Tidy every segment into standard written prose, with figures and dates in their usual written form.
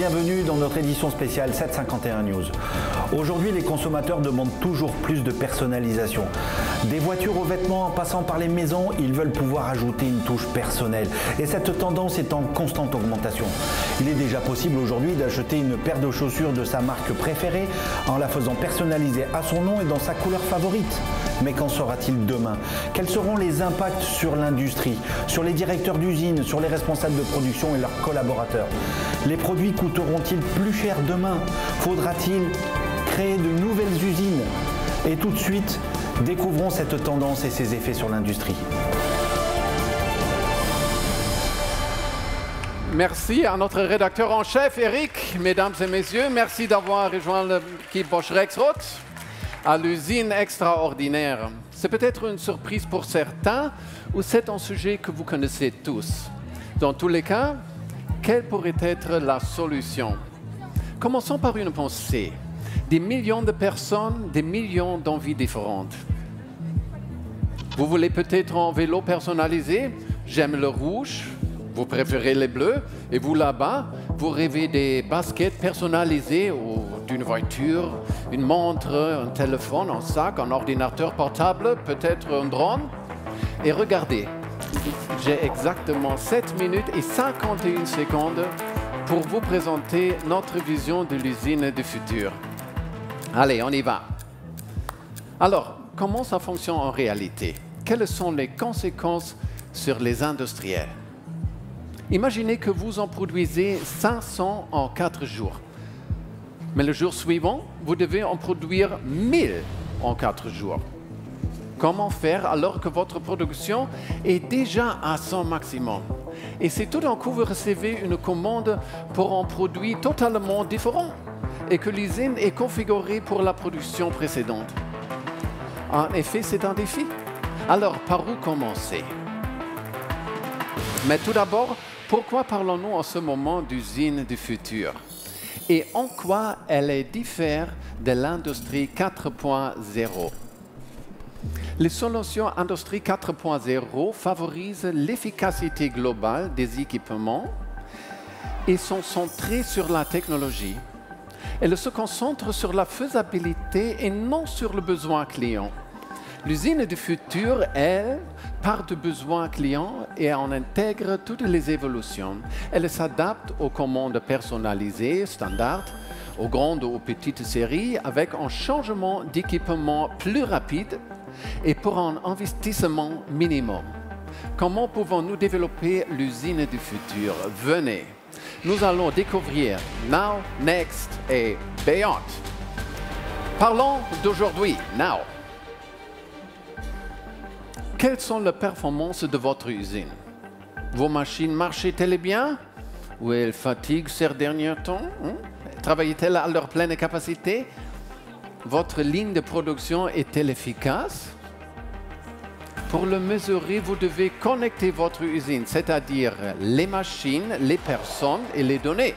bienvenue dans notre édition spéciale 751 News. Aujourd'hui, les consommateurs demandent toujours plus de personnalisation. Des voitures aux vêtements en passant par les maisons, ils veulent pouvoir ajouter une touche personnelle. Et cette tendance est en constante augmentation. Il est déjà possible aujourd'hui d'acheter une paire de chaussures de sa marque préférée en la faisant personnaliser à son nom et dans sa couleur favorite. Mais qu'en sera-t-il demain? Quels seront les impacts sur l'industrie, sur les directeurs d'usines, sur les responsables de production et leurs collaborateurs? Les produits coûteront-ils plus cher demain? Faudra-t-il créer de nouvelles usines? Et tout de suite, découvrons cette tendance et ses effets sur l'industrie. Merci à notre rédacteur en chef, Eric. Mesdames et messieurs, merci d'avoir rejoint l'équipe Bosch Rexroth à l'usine extraordinaire. C'est peut-être une surprise pour certains ou c'est un sujet que vous connaissez tous. Dans tous les cas, quelle pourrait être la solution? Commençons par une pensée. Des millions de personnes, des millions d'envies différentes. Vous voulez peut-être un vélo personnalisé? J'aime le rouge. Vous préférez les bleus? Et vous là-bas, vous rêvez des baskets personnalisées ou d'une voiture, une montre, un téléphone, un sac, un ordinateur portable, peut-être un drone? Et regardez, j'ai exactement 7 minutes et 51 secondes pour vous présenter notre vision de l'usine du futur. Allez, on y va. Alors, comment ça fonctionne en réalité? Quelles sont les conséquences sur les industriels? Imaginez que vous en produisez 500 en 4 jours. Mais le jour suivant, vous devez en produire 1000 en 4 jours. Comment faire alors que votre production est déjà à son maximum? Et si tout d'un coup vous recevez une commande pour un produit totalement différent et que l'usine est configurée pour la production précédente. En effet, c'est un défi. Alors, par où commencer? Mais tout d'abord, pourquoi parlons-nous en ce moment d'usine du futur? Et en quoi elle diffère de l'industrie 4.0? Les solutions Industrie 4.0 favorisent l'efficacité globale des équipements et sont centrées sur la technologie. Elles se concentrent sur la faisabilité et non sur le besoin client. L'usine du futur, elle, part du besoin client et en intègre toutes les évolutions. Elle s'adapte aux commandes personnalisées, standards, aux grandes ou aux petites séries, avec un changement d'équipement plus rapide et pour un investissement minimum. Comment pouvons-nous développer l'usine du futur? Venez, nous allons découvrir Now, Next et Beyond. Parlons d'aujourd'hui, Now. Quelles sont les performances de votre usine? Vos machines marchent-elles bien? Ou elles fatiguent ces derniers temps? Travaillent-elles à leur pleine capacité? Votre ligne de production est-elle efficace? Pour le mesurer, vous devez connecter votre usine, c'est-à-dire les machines, les personnes et les données.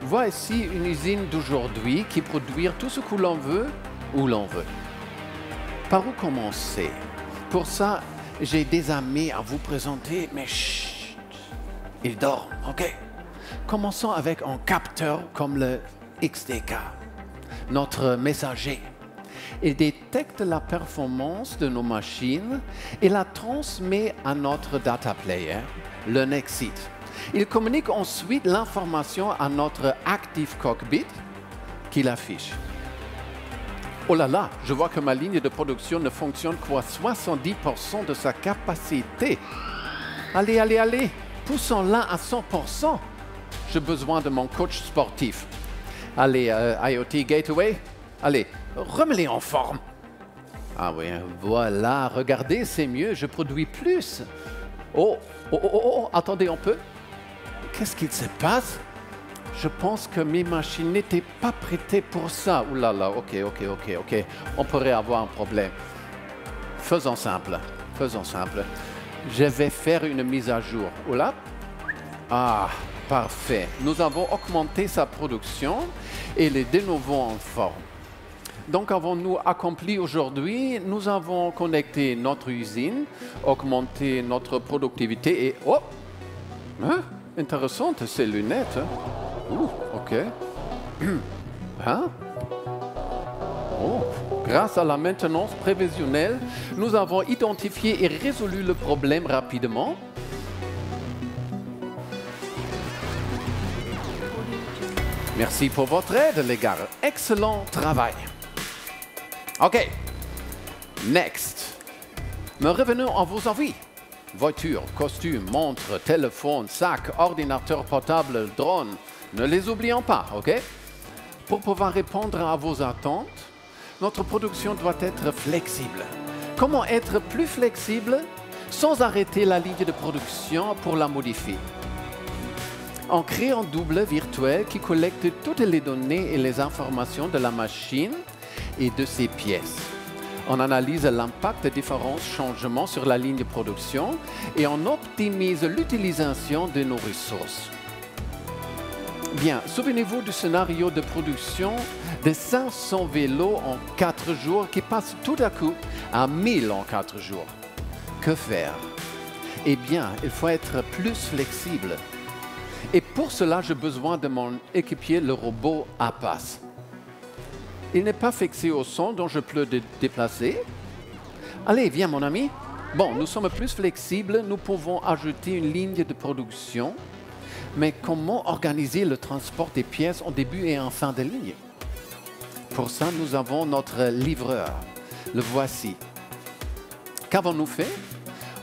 Voici une usine d'aujourd'hui qui produit tout ce que l'on veut, où l'on veut. Par où commencer? Pour ça, j'ai des amis à vous présenter, mais chut, ils dorment, ok? Commençons avec un capteur comme le XDK, notre messager. Il détecte la performance de nos machines et la transmet à notre data player, le Nexit. Il communique ensuite l'information à notre Active Cockpit qui l'affiche. Oh là là, je vois que ma ligne de production ne fonctionne qu'à 70% de sa capacité. Allez, allez, allez, poussons-la à 100%. J'ai besoin de mon coach sportif. Allez, IoT Gateway, allez, remets-les en forme. Ah oui, voilà, regardez, c'est mieux, je produis plus. Oh, attendez un peu. Qu'est-ce qu'il se passe? Je pense que mes machines n'étaient pas prêtées pour ça. Ouh là là, ok. On pourrait avoir un problème. Faisons simple. Je vais faire une mise à jour. Ouh là. Ah, parfait. Nous avons augmenté sa production et les de nouveau en forme. Donc, avons-nous accompli aujourd'hui? Nous avons connecté notre usine, augmenté notre productivité et... Oh! Hein? Intéressante, ces lunettes. Hein? OK. Hein? Oh. Grâce à la maintenance prévisionnelle, nous avons identifié et résolu le problème rapidement. Merci pour votre aide, les gars. Excellent travail. OK. Next. Mais revenons à vos envies. Voiture, costume, montre, téléphone, sac, ordinateur portable, drone. Ne les oublions pas, OK? Pour pouvoir répondre à vos attentes, notre production doit être flexible. Comment être plus flexible sans arrêter la ligne de production pour la modifier? On crée un double virtuel qui collecte toutes les données et les informations de la machine et de ses pièces. On analyse l'impact des différents changements sur la ligne de production et on optimise l'utilisation de nos ressources. Bien, souvenez-vous du scénario de production de 500 vélos en 4 jours qui passe tout à coup à 1000 en 4 jours. Que faire? Eh bien, il faut être plus flexible. Et pour cela, j'ai besoin de mon équipier, le robot APAS. Il n'est pas fixé au son dont je peux le déplacer. Allez, viens mon ami. Bon, nous sommes plus flexibles, nous pouvons ajouter une ligne de production. Mais comment organiser le transport des pièces en début et en fin de ligne? Pour ça, nous avons notre livreur. Le voici. Qu'avons-nous fait?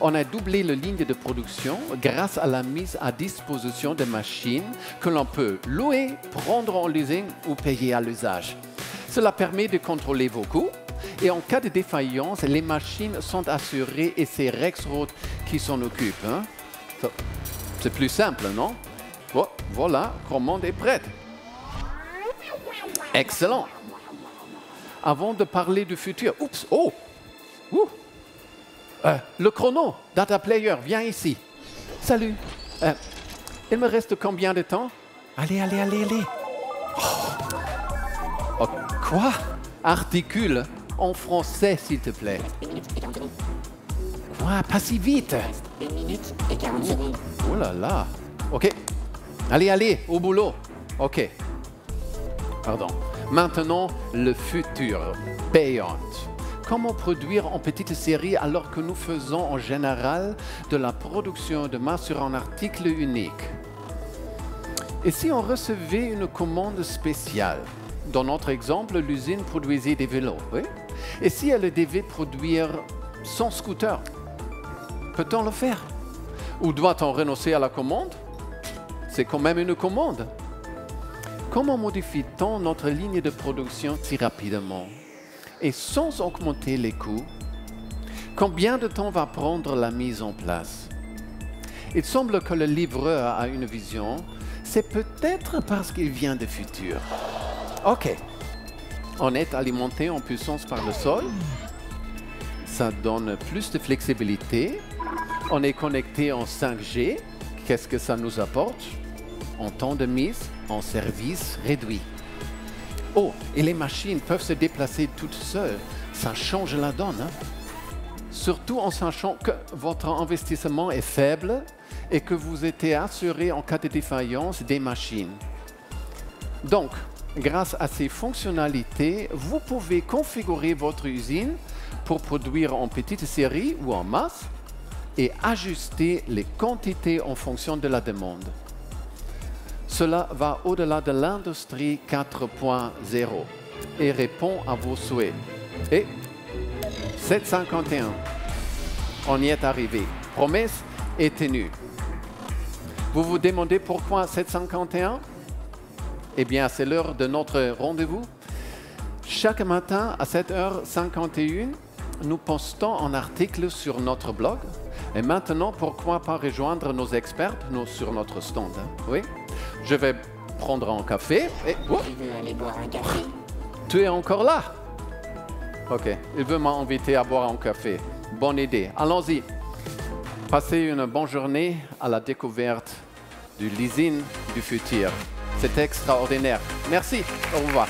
On a doublé la ligne de production grâce à la mise à disposition de machines que l'on peut louer, prendre en leasing ou payer à l'usage. Cela permet de contrôler vos coûts et en cas de défaillance, les machines sont assurées et c'est Rexroth qui s'en occupe. Hein? C'est plus simple, non? Bon, voilà, commande est prête. Excellent. Avant de parler du futur, oups, oh, le chrono, Data Player, viens ici. Salut. Il me reste combien de temps? Allez. Oh, quoi? Articule en français, s'il te plaît. Quoi? Pas si vite. 1 minute et 40 secondes. Oh là là. OK. Allez, au boulot. OK. Pardon. Maintenant, le futur. Payante. Comment produire en petite série alors que nous faisons en général de la production de masse sur un article unique? Et si on recevait une commande spéciale? Dans notre exemple, l'usine produisait des vélos. Oui? Et si elle devait produire 100 scooters? Peut-on le faire? Ou doit-on renoncer à la commande? C'est quand même une commande. Comment modifie-t-on notre ligne de production si rapidement et sans augmenter les coûts? Combien de temps va prendre la mise en place? Il semble que le livreur a une vision. C'est peut-être parce qu'il vient du futur. OK. On est alimenté en puissance par le sol. Ça donne plus de flexibilité. On est connecté en 5G. Qu'est-ce que ça nous apporte? En temps de mise en service réduit. Oh, et les machines peuvent se déplacer toutes seules. Ça change la donne. Hein? Surtout en sachant que votre investissement est faible et que vous êtes assuré en cas de défaillance des machines. Donc, grâce à ces fonctionnalités, vous pouvez configurer votre usine pour produire en petite série ou en masse et ajuster les quantités en fonction de la demande. Cela va au-delà de l'industrie 4.0 et répond à vos souhaits. Et 751, on y est arrivé. Promesse est tenue. Vous vous demandez pourquoi 751? Eh bien, c'est l'heure de notre rendez-vous. Chaque matin à 7h51, nous postons un article sur notre blog. Et maintenant, pourquoi pas rejoindre nos experts sur notre stand? Hein? Oui. Je vais prendre un café. Et... Oh. Tu veux aller boire un café? Tu es encore là? OK. Il veut m'inviter à boire un café. Bonne idée. Allons-y. Passez une bonne journée à la découverte de l'usine du futur. C'est extraordinaire. Merci. Au revoir.